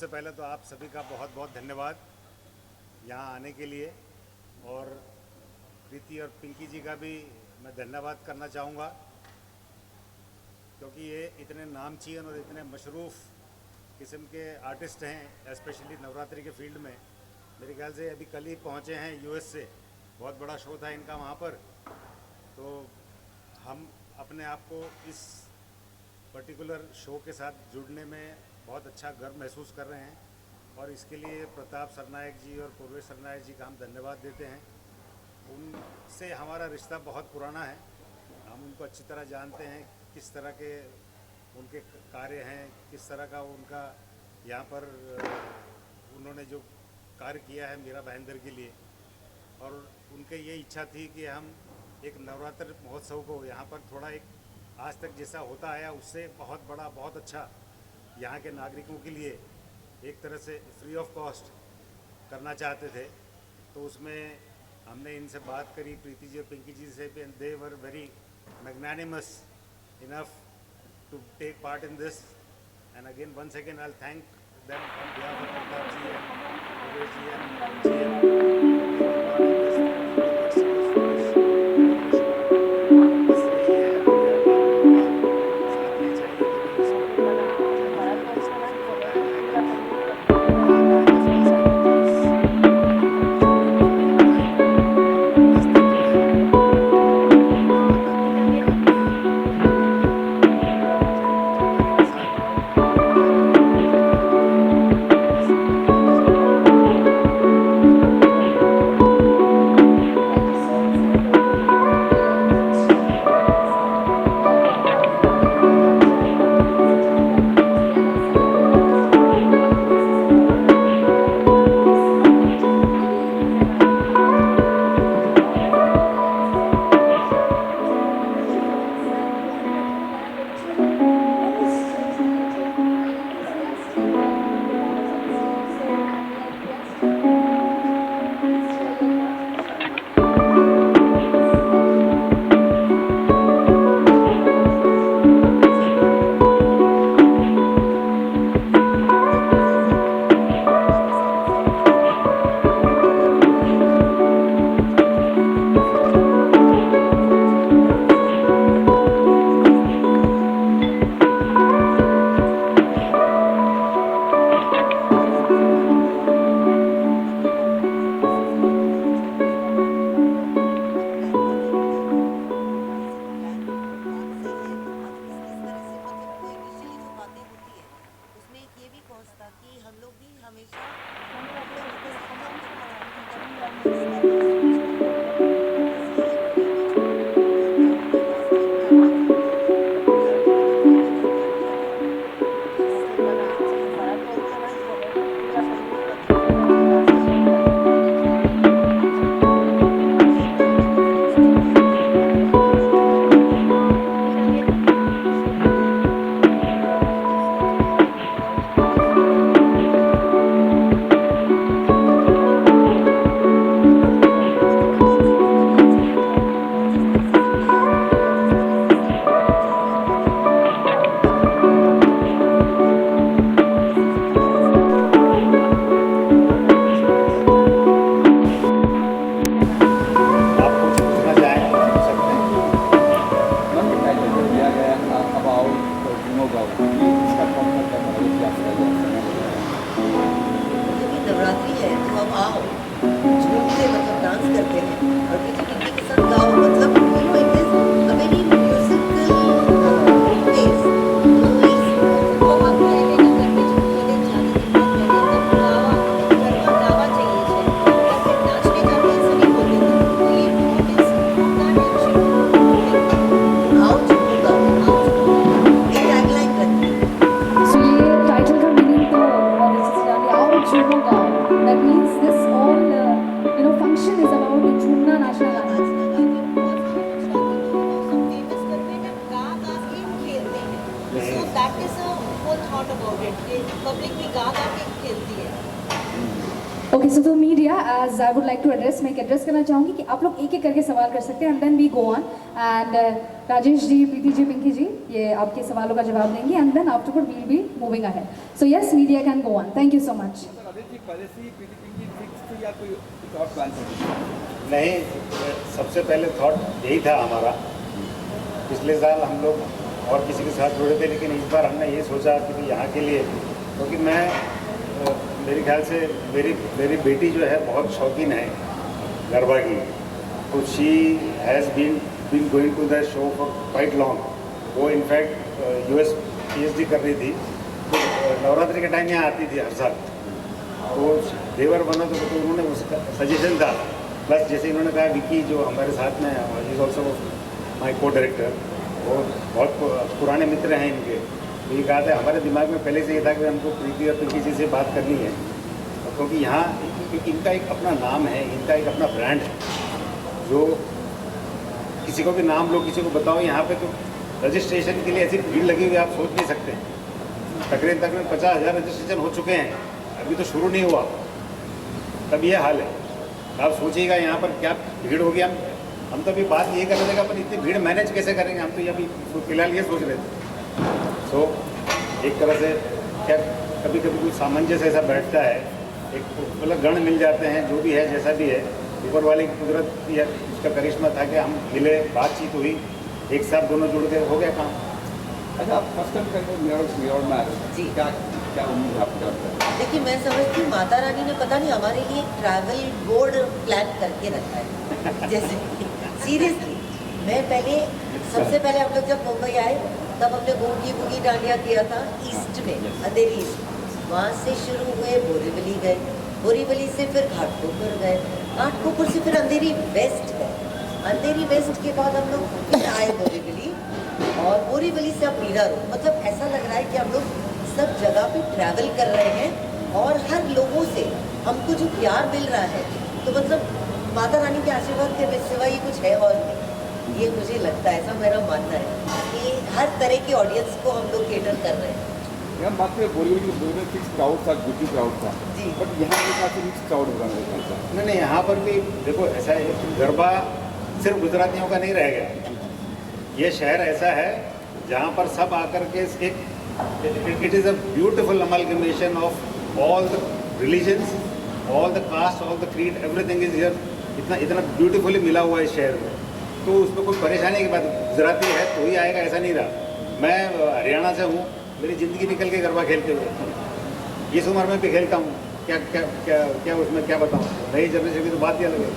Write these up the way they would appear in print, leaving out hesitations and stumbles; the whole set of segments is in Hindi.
सबसे पहले तो आप सभी का बहुत बहुत धन्यवाद यहाँ आने के लिए, और प्रीति और पिंकी जी का भी मैं धन्यवाद करना चाहूँगा, क्योंकि ये इतने नामचीन और इतने मशरूफ़ किस्म के आर्टिस्ट हैं, स्पेशली नवरात्रि के फील्ड में। मेरे ख्याल से अभी कल ही पहुँचे हैं यूएस से, बहुत बड़ा शो था इनका वहाँ पर। तो हम अपने आप को इस पर्टिकुलर शो के साथ जुड़ने में बहुत अच्छा गर्व महसूस कर रहे हैं, और इसके लिए प्रताप सरनायक जी और पूर्वेश सरनायक जी का हम धन्यवाद देते हैं। उनसे हमारा रिश्ता बहुत पुराना है, हम उनको अच्छी तरह जानते हैं, किस तरह के उनके कार्य हैं, किस तरह का उनका यहाँ पर उन्होंने जो कार्य किया है मीरा भाईंदर के लिए। और उनके ये इच्छा थी कि हम एक नवरात्र महोत्सव को यहाँ पर थोड़ा एक आज तक जैसा होता आया उससे बहुत बड़ा, बहुत अच्छा यहाँ के नागरिकों के लिए एक तरह से फ्री ऑफ कॉस्ट करना चाहते थे। तो उसमें हमने इनसे बात करी, प्रीति जी और पिंकी जी से, and they were very magnanimous enough to take part in this, and again once again I'll thank them on behalf of Pratap ji and Yogesh ji and Navratri है तो अब आओ झूमते मतलब डांस करते हैं और किसी किसी के साथ गाओ, मतलब you know it is a very musical place. तो इस वो हम पहले ना करके जो पहले जाने के बाद पहले तब गावा चाहिए थे, और फिर नाचने जाते ऐसे नहीं बोलते थे। तो ये इट इज दैट एक्चुअली आओ झूमो गाओ, ये टैगलाइन रखी है। So ये टाइटल का मीनिंग तो बहुत अच्छे से जानिए, आओ झूमो गाओ। That means this all function is about झूमना नाचना गाना। So that is a whole thought about it. Public भी गा गा के खेलती है। ओके सो तो media as I would like to address, मैं एक एड्रेस करना चाहूँगी कि आप लोग एक एक करके सवाल कर सकते हैं and then we go on and Rajesh ji, Preeti ji, Pinki ji ये आपके सवालों का जवाब देंगे and then afterward will be moving ahead. So yes, media can go on. Thank you so much. Rajesh ji, पहले से ही प्रीति पिंकी फिक्स थी या कोई और प्लान था? नहीं, सबसे पहले थॉट यही था हमारा. पिछले साल हम लोग और किसी के साथ जुड़े थे, लेकिन इस बार हमने ये सोचा कि भाई यहाँ के लिए, क्योंकि मैं मेरे ख्याल से मेरी बेटी जो है बहुत शौकीन है गरबा की. तो she has been going to the show for quite long. वो इनफैक्ट US PhD कर रही थी, तो नवरात्रि के टाइम यहाँ आती थी हर साल. तो देवर बना तो उन्होंने उसका सजेशन था. प्लस जैसे इन्होंने कहा विकी जो हमारे साथ में इज़ ऑल्सो माई को डायरेक्टर, वो बहुत पुराने मित्र हैं इनके. तो ये कहा था, हमारे दिमाग में पहले से ये था कि हमको प्रीति और पिंकी जी से बात करनी है, क्योंकि यहाँ इनका एक अपना नाम है, इनका एक अपना ब्रांड है. जो किसी को भी नाम लो, किसी को बताओ, यहाँ पे तो रजिस्ट्रेशन के लिए ऐसी भीड़ लगी हुई आप सोच नहीं सकते. तकरीबन 50,000 रजिस्ट्रेशन हो चुके हैं, अभी तो शुरू नहीं हुआ, तब ये हाल है. आप सोचिएगा यहाँ पर क्या भीड़ होगी. हम तो अभी बात ये कर रहे थे, अपन इतनी भीड़ मैनेज कैसे करेंगे. हम तो ये अभी फिलहाल ये सोच रहे थे. तो एक तरह से क्या कभी कभी कोई सामंजस्य ऐसा बैठता है, एक मतलब गण मिल जाते हैं, जो भी है जैसा भी है. ऊपर वाली की कुदरत या उसका करिश्मा था कि हम मिले, बातचीत हुई, एक साथ दोनों जुड़ गए, हो गया काम. अच्छा, आप फर्स्ट टाइम करेंगे मिरर मैरिज जी. क्या उम्मीद है आपकी? देखिए, मैं समझती हूँ माता रानी ने पता नहीं हमारे लिए एक ट्रैवल बोर्ड प्लान करके रखा है. जैसे सीरियसली, मैं सबसे पहले हम लोग जब मुंबई आए तब हमने बूगी बूगी डांडिया किया था ईस्ट में, अंधेरी ईस्ट. वहाँ से शुरू हुए, बोरीवली गए, बोरीवली से फिर घाटकोपर गए, घाटकोपर से फिर अंधेरी वेस्ट गए, अंधेरी वेस्ट के बाद हम लोग फिर आए बोरीवली, और बोरीवली से अब मीरा रोड. मतलब ऐसा लग रहा है कि हम लोग सब जगह पे ट्रैवल कर रहे हैं, और हर लोगों से हमको जो प्यार मिल रहा है, तो मतलब माता रानी के आशीर्वाद के सिवा ये कुछ है और नहीं. ये मुझे लगता है, ऐसा मेरा मानना है कि हर तरह की ऑडियंस को हम लोग केटर कर रहे हैं. हम बात करें बोरीवली में फिक्स क्राउड था, गुटी क्राउड था जी. बट यहाँ के काफ़ी मिक्स क्राउड होगा मेरे ख्याल से. नहीं, यहाँ पर भी देखो ऐसा है, गरबा सिर्फ गुजरातियों का नहीं रह गया. ये शहर ऐसा है जहाँ पर सब आकर के एक it is a beautiful amalgamation of all the religions, all the caste, all the creed, everything is here. इतना ब्यूटीफुली मिला हुआ है इस शहर में. तो उसमें कोई परेशानी की बात, गुजराती है तो ही आएगा ऐसा नहीं रहा. मैं हरियाणा से हूँ, मेरी ज़िंदगी निकल के गरबा खेलते हुए, इस उम्र में भी खेलता हूँ. क्या क्या क्या क्या उसमें क्या बताऊँ. नई जनरेशन की तो बात ही अलग है.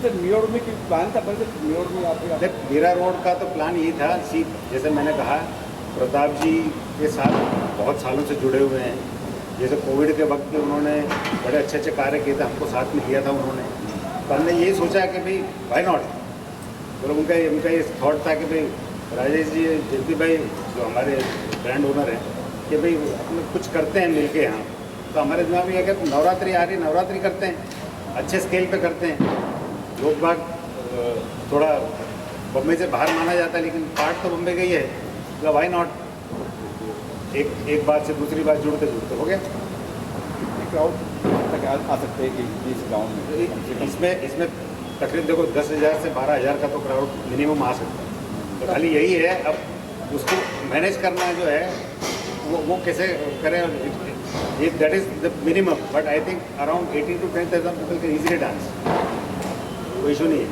तो न्यू में कोई प्लान था पहले? न्यू में आप देख, मीरा रोड का तो प्लान यही था. जैसे मैंने कहा, प्रताप जी के साथ बहुत सालों से जुड़े हुए हैं. जैसे कोविड के वक्त में उन्होंने बड़े अच्छे अच्छे कार्य किए थे, हमको साथ में किया था उन्होंने. तो हमने ये सोचा कि भाई वाई नॉट. मतलब उनका ये थॉट था कि भाई राजेश जी, जयदीप भाई जो हमारे ब्रांड ओनर हैं, कि भाई अपने कुछ करते हैं मिलके यहाँ. तो हमारे दिमाग में यह कि नवरात्रि आ रही, नवरात्रि करते हैं, अच्छे स्केल पे करते हैं. लोग बाग थोड़ा बम्बई से बाहर माना जाता है, लेकिन पार्ट तो बम्बई गई है, तो वाई नॉट. एक बात से दूसरी बात जुड़ते जुड़ते हो गया. क्राउड तक आ सकते हैं कि इस ग्राउंड में? इसमें तकरीबन देखो 10,000 से 12,000 का तो क्राउड मिनिमम आ सकता है. तो खाली यही है, अब उसको मैनेज करना जो है वो कैसे करें. That is the minimum. But I think around 18 to 10,000 people can easily dance. कोई इशू नहीं है.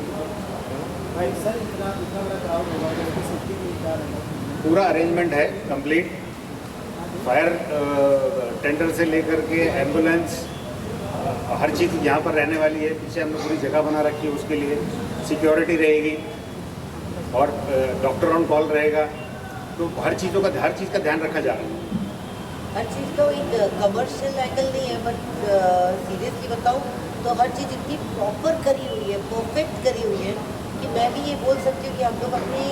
पूरा अरेंजमेंट है कंप्लीट. फायर टेंडर से लेकर के एम्बुलेंस, हर चीज़ यहाँ पर रहने वाली है. पीछे हमने पूरी जगह बना रखी है उसके लिए. सिक्योरिटी रहेगी और डॉक्टर ऑन कॉल रहेगा. तो हर चीज़ का ध्यान रखा जा रहा है. हर चीज़ का एक कमर्शियल एंगल नहीं है, बट सीरियसली बताऊँ तो हर चीज़ इतनी प्रॉपर करी हुई है, परफेक्ट करी हुई है, कि मैं भी ये बोल सकती हूँ कि हम लोग अपने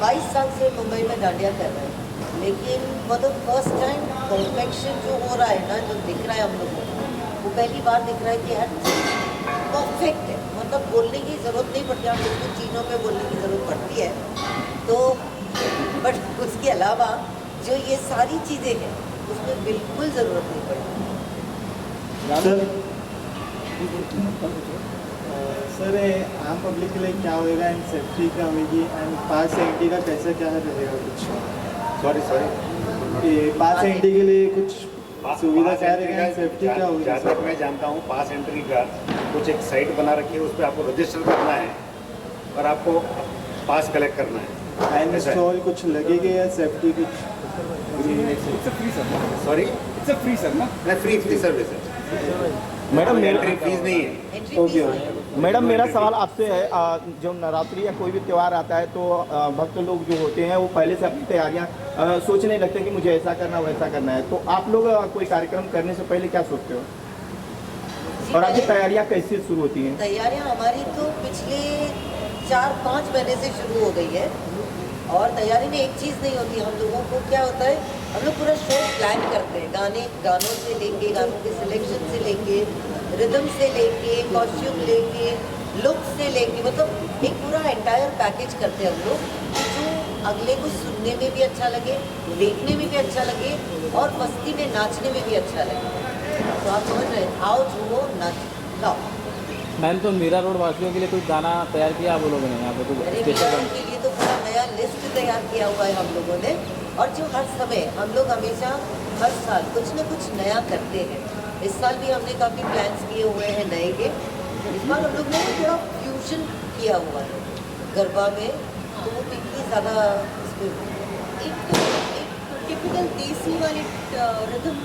22 साल से मुंबई में डांडिया कर रहे हैं, लेकिन for the first time perfection जो हो रहा है ना, जो दिख रहा है हम लोगों को, वो पहली बार दिख रहा है कि हर चीज़ परफेक्ट है. मतलब बोलने की ज़रूरत नहीं पड़ती. हम लोग कुछ चीज़ों में बोलने की ज़रूरत पड़ती है, तो बट उसके अलावा जो ये सारी चीज़ें हैं उसमें बिल्कुल ज़रूरत नहीं पड़ती. सर सर आम पब्लिक के लिए क्या होएगा एंड सेफ्टी क्या होगी एंड पास एंट्री का कैसे क्या रहेगा कुछ सॉरी पास एंट्री के लिए कुछ सुविधा क्या रहेगा एंड सेफ्टी क्या होगी जहाँ तक मैं जानता हूँ पास एंट्री का कुछ एक साइट बना रखी है, उस पर आपको रजिस्टर करना है और आपको पास कलेक्ट करना है। एंड ऐसा है। स्टॉल कुछ लगेगा या सेफ्टी कुछ it's free sir, sorry it's free sir ना। नहीं, फ्री सर्विस है, मैडम एंट्री फीस नहीं है। Entry okay fees okay madam मेरा सवाल आपसे है, जो नवरात्रि या कोई भी त्यौहार आता है तो भक्त लोग जो होते हैं वो पहले से अपनी तैयारियां सोचने लगते हैं कि मुझे ऐसा करना वैसा करना है, तो आप लोग कोई कार्यक्रम करने से पहले क्या सोचते हो और आपकी तैयारियां कैसे शुरू होती हैं? तैयारियां हमारी तो पिछले 4-5 महीने से शुरू हो गई है। और तैयारी में एक चीज़ नहीं होती, हम लोगों को क्या होता है, हम लोग पूरा शो प्लान करते हैं, गानों से लेके, गानों के सिलेक्शन से लेके, रिदम से लेके, कॉस्ट्यूम लेके, लुक से लेके, मतलब एक पूरा एंटायर पैकेज करते हैं हम लोग, जो अगले को सुनने में भी अच्छा लगे, देखने में भी अच्छा लगे और मस्ती में नाचने में भी अच्छा लगे। तो आप समझ रहे हैं, आओ झूमो नाचो गाओ। मैम तो मीरा रोड वासियों के लिए कोई गाना तैयार किया आप लोगों ने यहाँ पे अरे कोई मीरा स्पेशल रोड के लिए तो पूरा नया लिस्ट तैयार किया हुआ है हम लोगों ने, और जो हर समय हम लोग हमेशा हर साल कुछ न कुछ नया करते हैं। इस साल भी हमने काफ़ी प्लान्स किए हुए हैं नए के। इस बार हम लोग ने थोड़ा फ्यूजन किया हुआ है गरबा में, तो वो कितनी ज़्यादा इसमें एक टिपिकल देसी वाली रिदम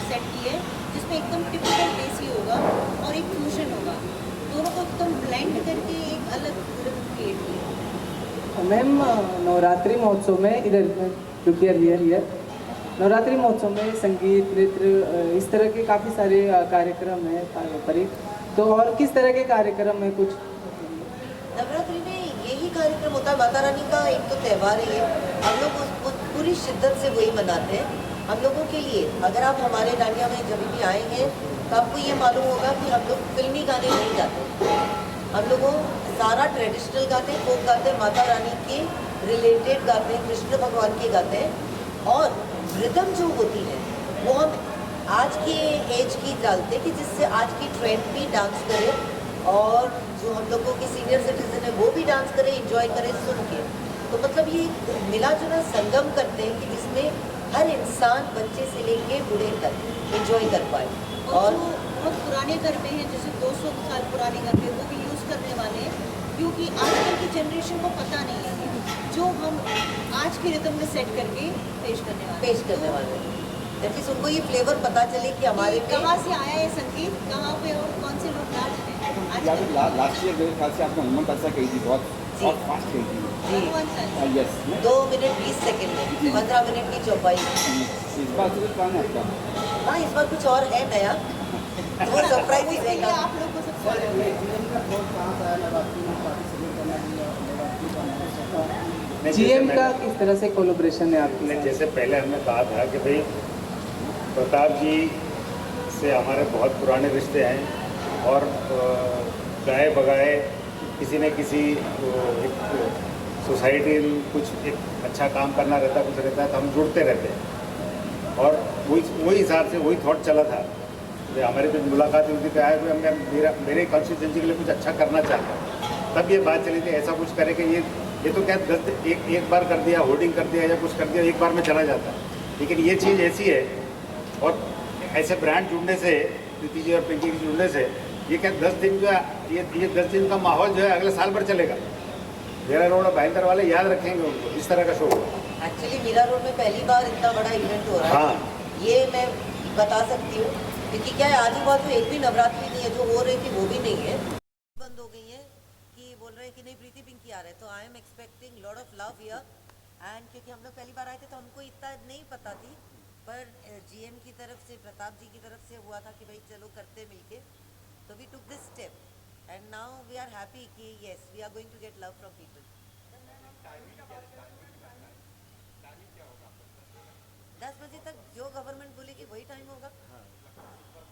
सेट की है, जिसमें एकदम टिपिकल देसी होगा और एक फ्यूजन होगा, दोनों को एकदम ब्लेंड करके एक अलग रिदम क्रिएट की है। मैम नवरात्रि महोत्सव में इधर नवरात्रि महोत्सव में संगीत नृत्य इस तरह के काफ़ी सारे कार्यक्रम हैं पारंपरिक, तो और किस तरह के कार्यक्रम है कुछ? नवरात्रि में यही कार्यक्रम होता है, माता रानी का एक तो त्यौहार ही है, हम लोग उसको पूरी शिद्दत से वही मनाते हैं। हम लोगों के लिए अगर आप हमारे डांडिया में जब भी आएंगे तो आपको ये मालूम होगा कि हम लोग फिल्मी गाने नहीं गाते, हम लोगों सारा ट्रेडिशनल गाते हैं, फोक गाते हैं, माता रानी के रिलेटेड गाते हैं, कृष्ण भगवान के गाते हैं। और रिदम जो होती है वो हम आज के एज की डालते हैं कि जिससे आज की ट्रेंड भी डांस करे और जो हम लोगों के सीनियर सिटीजन है वो भी डांस करे, एंजॉय करे सुन के। तो मतलब ये मिला जुला संगम करते हैं कि जिसमें हर इंसान बच्चे से लेके बूढ़े तक एंजॉय कर पाए। और जो बहुत पुराने गरबे हैं, जैसे 200 साल पुराने गरबे, वो भी यूज़ करने वाले हैं, क्योंकि आजकल की जनरेशन को पता नहीं है जो हम आज की रिदम में सेट करके पेश करने वाले हैं। एटलीस्ट उनको ये फ्लेवर पता चले कि हमारे में कहाँ से आया है संगीत, कहाँ पे और कौन से लोग नाच रहे हैं आजकल। लास्ट ईयर मेरे ख्याल से आपने हनुमान चालीसा कही थी, बहुत बहुत फास्ट कही थी। भगवान सा यस 2 मिनट 20 सेकंड में 15 मिनट की चौपाई। इस बार से प्लान है आपका? हाँ, इस बार कुछ और है नया, तो वो सरप्राइज ही उसके लिए रहेगा। आप लोग को सबसे जीएम का किस तरह से कोलैबोरेशन है आपके साथ? जैसे पहले हमने कहा था कि भाई प्रताप जी से हमारे बहुत पुराने रिश्ते हैं और गाए बगाए किसी न किसी एक सोसाइटी में कुछ एक अच्छा काम करना रहता, कुछ रहता है तो हम जुड़ते रहते हैं। और वही हिसाब से वही थॉट चला था कि हमारी जो मुलाकात हुई थी कि आए मैं मेरे कॉन्स्टिट्यूंसी के लिए कुछ अच्छा करना चाहता हूँ। तब ये बात चली थी ऐसा कुछ करे कि ये तो क्या एक बार कर दिया, होर्डिंग कर दिया या कुछ कर दिया, एक बार में चला जाता। लेकिन ये चीज़ ऐसी है और ऐसे ब्रांड जुड़ने से, प्रीति जी और पिंकी जी जुड़ने से ये क्या 10 दिन जो है ये 10 दिन का माहौल जो है अगले साल भर चलेगा। मीरा रोड और भाईंदर वाले याद रखेंगे उनको, इस तरह का शो होगा। एक्चुअली मीरा रोड में पहली बार इतना बड़ा इवेंट हो रहा है। हाँ। ये मैं बता सकती हूँ क्योंकि क्या है, आजू बाजू एक भी नवरात्रि नहीं है, जो हो रही थी वो भी नहीं है, बंद हो गई है कि बोल रहे हैं कि नहीं प्रीति पिंकी आ रहे हैं। तो I am expecting lot of love here and क्योंकि हम लोग पहली बार आए थे तो हमको इतना नहीं पता थी, पर जीएम की तरफ से, प्रताप जी की तरफ से हुआ था कि भाई चलो करते मिलके, तो we took this step and now we are happy कि yes we are going to get love from people. 10 बजे तक जो गवर्नमेंट बोलेगी वही टाइम होगा।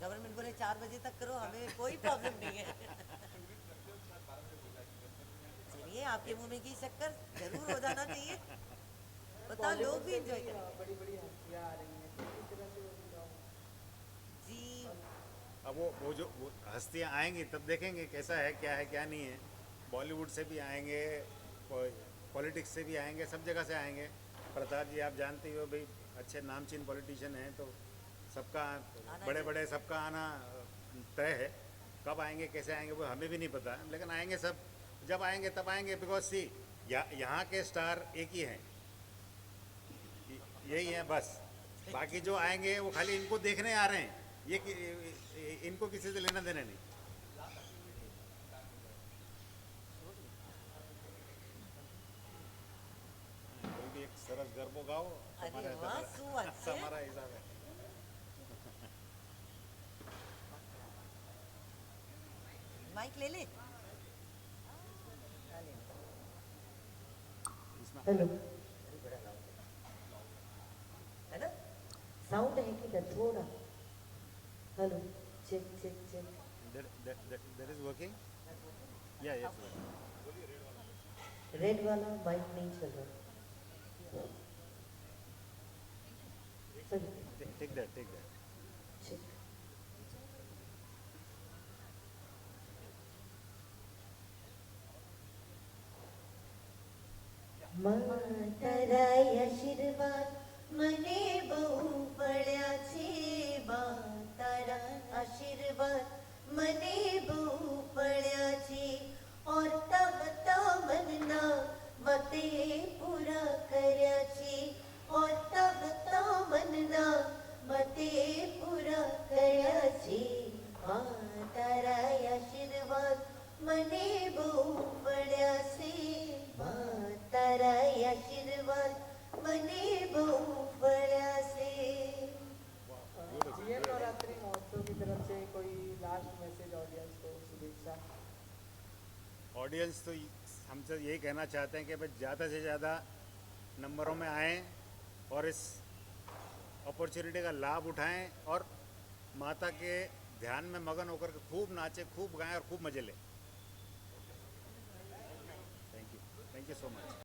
गवर्नमेंट बोले 4 बजे तक करो, हमें कोई प्रॉब्लम नहीं है। चलिए, आपके मुंह में की शक्कर जरूर हो जाना चाहिए, बता लोग भी एंजॉय करें। जी, अब अब वो जो वो हस्तियाँ आएंगी तब देखेंगे कैसा है क्या नहीं है। बॉलीवुड से भी आएंगे, पॉलिटिक्स से भी आएंगे, सब जगह से आएंगे। प्रताप जी आप जानते ही हो भाई, अच्छे नामचीन पॉलिटिशियन हैं, तो सबका बड़े बड़े सबका आना तय है। कब आएंगे कैसे आएंगे वो हमें भी नहीं पता, लेकिन आएंगे सब। जब आएंगे तब आएंगे, बिकॉज सी यहाँ के स्टार एक ही हैं, यही है बस। बाकी जो आएंगे वो खाली इनको देखने आ रहे हैं, इनको किसी से लेना देना नहीं। कोई भी एक सरस गरबो गाओ, अरे वाह, શું વાત છે? हमारा हिसाब है। माइक ले ले। हेलो, है ना? साउंड है कि थोड़ा? Hello, check check check. That is working? Yeah, yes. Red वाला माइक नहीं चल रहा। सही, Take that. चेक। માતારા આશીર્વાદ મને બહુ પડ્યા છે, માતારા આશીર્વાદ મને બહુ પડ્યા છે, और તબતા મનના મતે પૂરા કર્યા છે, और તબતા મનના મતે પૂરા કર્યા છે, માતારા આશીર્વાદ મને બહુ પડ્યા છે, તારા આશીર્વાદ મને બહુ પડ્યા છે। ये नवरात्रि महोत्सव की तरफ से कोई लास्ट मैसेज ऑडियंस को, शुभेच्छा। ऑडियंस तो हमसे यही कहना चाहते हैं कि भाई ज़्यादा से ज़्यादा नंबरों में आएँ और इस अपॉर्चुनिटी का लाभ उठाएं और माता के ध्यान में मगन होकर के खूब नाचें, खूब गाएं और खूब मज़े लें। Thank you so much.